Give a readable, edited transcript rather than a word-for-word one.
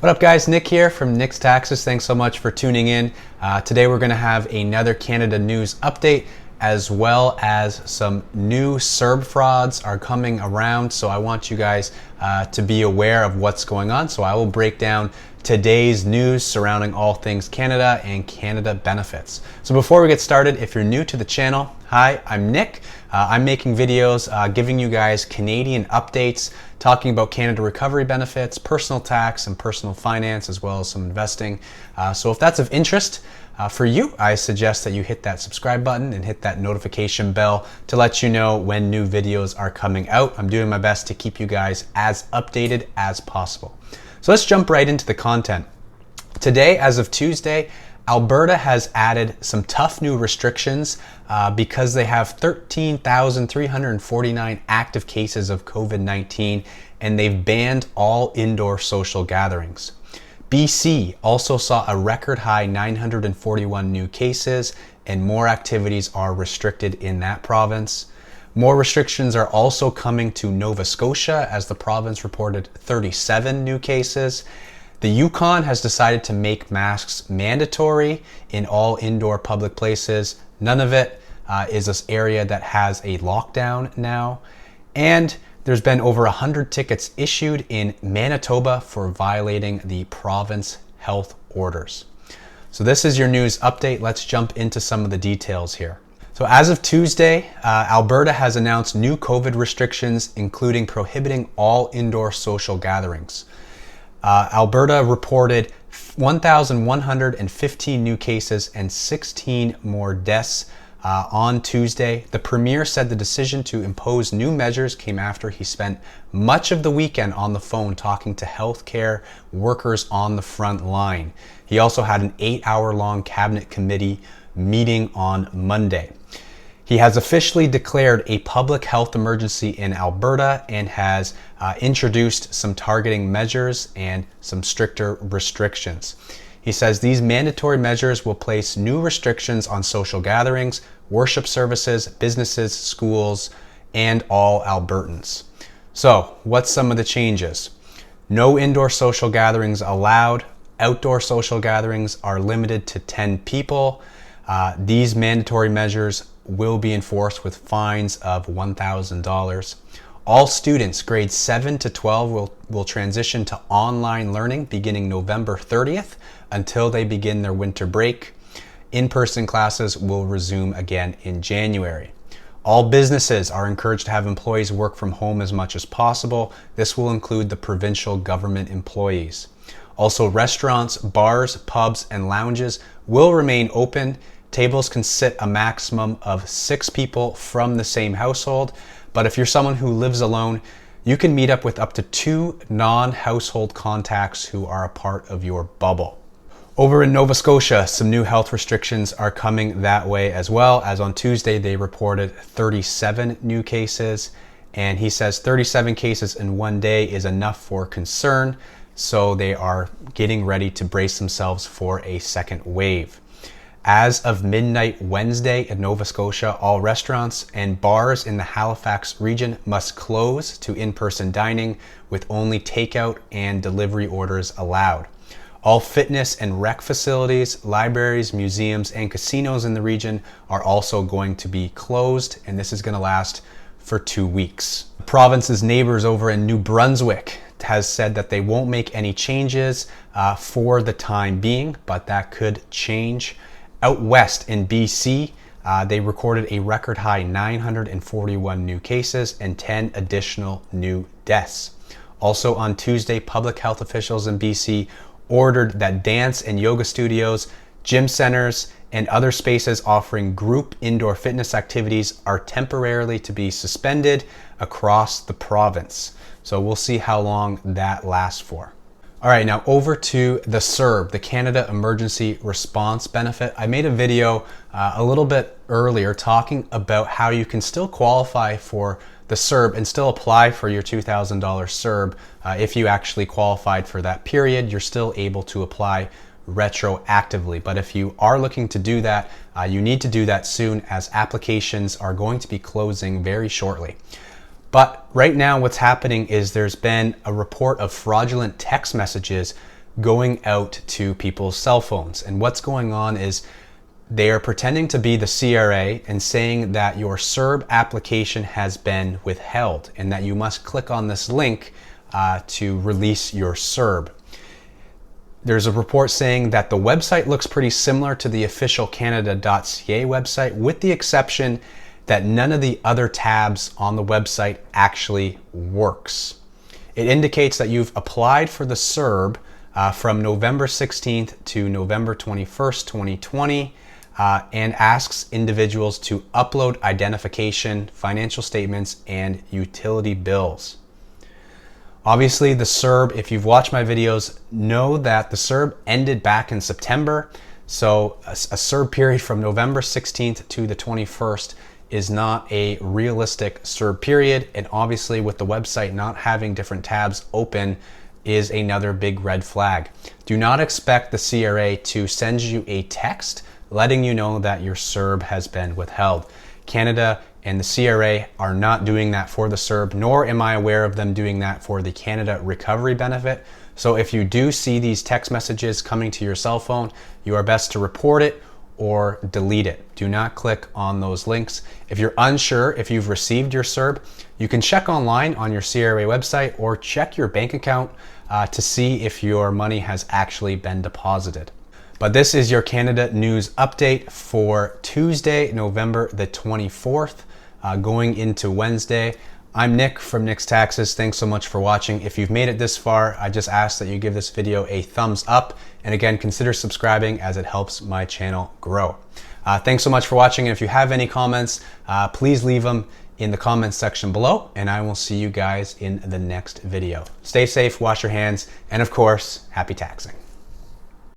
What up guys, Nick here from Nick's Taxes. Thanks so much for tuning in. Today we're going to have another Canada news update, as well as some new CERB frauds are coming around. So I want you guys to be aware of what's going on. So I will break down today's news surrounding all things Canada and Canada benefits. So before we get started, if you're new to the channel, hi, I'm Nick. I'm making videos giving you guys Canadian updates, talking about Canada recovery benefits, personal tax and personal finance, as well as some investing. So if that's of interest for you, I suggest that you hit that subscribe button and hit that notification bell to let you know when new videos are coming out. I'm doing my best to keep you guys as updated as possible. So let's jump right into the content. Today, as of Tuesday, Alberta has added some tough new restrictions because they have 13,349 active cases of COVID-19, and they've banned all indoor social gatherings. BC also saw a record high 941 new cases, and more activities are restricted in that province. More restrictions are also coming to Nova Scotia, as the province reported 37 new cases. The Yukon has decided to make masks mandatory in all indoor public places. None of it is this area that has a lockdown now. And there's been over 100 tickets issued in Manitoba for violating the province health orders. So this is your news update. Let's jump into some of the details here. So as of Tuesday, Alberta has announced new COVID restrictions, including prohibiting all indoor social gatherings. Alberta reported 1,115 new cases and 16 more deaths on Tuesday. The Premier said the decision to impose new measures came after he spent much of the weekend on the phone talking to healthcare workers on the front line. He also had an 8-hour-long cabinet committee meeting on Monday. He has officially declared a public health emergency in Alberta and has introduced some targeting measures and some stricter restrictions. He says these mandatory measures will place new restrictions on social gatherings, worship services, businesses, schools, and all Albertans. So, what's some of the changes? No indoor social gatherings allowed. Outdoor social gatherings are limited to 10 people. These mandatory measures will be enforced with fines of $1,000. All students grades 7 to 12 will transition to online learning beginning November 30th until they begin their winter break. In-person classes will resume again in January. All businesses are encouraged to have employees work from home as much as possible. This will include the provincial government employees. Also, restaurants, bars, pubs, and lounges will remain open. Tables can sit a maximum of 6 people from the same household, but if you're someone who lives alone, you can meet up with up to 2 non-household contacts who are a part of your bubble. Over in Nova Scotia, some new health restrictions are coming that way as well, as on Tuesday they reported 37 new cases, and he says 37 cases in one day is enough for concern, so they are getting ready to brace themselves for a second wave. As of midnight Wednesday in Nova Scotia, all restaurants and bars in the Halifax region must close to in-person dining, with only takeout and delivery orders allowed. All fitness and rec facilities, libraries, museums, and casinos in the region are also going to be closed, and this is going to last for 2 weeks. The province's neighbors over in New Brunswick has said that they won't make any changes for the time being, but that could change. Out west in BC, they recorded a record high 941 new cases and 10 additional new deaths. Also on Tuesday, public health officials in BC ordered that dance and yoga studios, gym centers, and other spaces offering group indoor fitness activities are temporarily to be suspended across the province. So we'll see how long that lasts for. All right, now over to the CERB, the Canada Emergency Response Benefit. I made a video a little bit earlier talking about how you can still qualify for the CERB and still apply for your $2,000 CERB. If you actually qualified for that period, you're still able to apply retroactively. But if you are looking to do that, you need to do that soon, as applications are going to be closing very shortly. But right now what's happening is there's been a report of fraudulent text messages going out to people's cell phones. And what's going on is they are pretending to be the CRA and saying that your CERB application has been withheld and that you must click on this link to release your CERB. There's a report saying that the website looks pretty similar to the official Canada.ca website, with the exception that none of the other tabs on the website actually works. It indicates that you've applied for the CERB from November 16th to November 21st, 2020, and asks individuals to upload identification, financial statements, and utility bills. Obviously, the CERB, if you've watched my videos, know that the CERB ended back in September. So a CERB period from November 16th to the 21st is not a realistic CERB period. And obviously with the website not having different tabs open is another big red flag. Do not expect the CRA to send you a text letting you know that your CERB has been withheld. Canada and the CRA are not doing that for the CERB, nor am I aware of them doing that for the Canada Recovery Benefit. So if you do see these text messages coming to your cell phone, you are best to report it or delete it. Do not click on those links. If you're unsure if you've received your CERB, you can check online on your CRA website or check your bank account to see if your money has actually been deposited. But this is your Canada news update for Tuesday, November the 24th, going into Wednesday. I'm Nick from Nick's Taxes. Thanks so much for watching. If you've made it this far, I just ask that you give this video a thumbs up. And again, consider subscribing as it helps my channel grow. Thanks so much for watching. And if you have any comments, please leave them in the comments section below. And I will see you guys in the next video. Stay safe, wash your hands, and of course, happy taxing.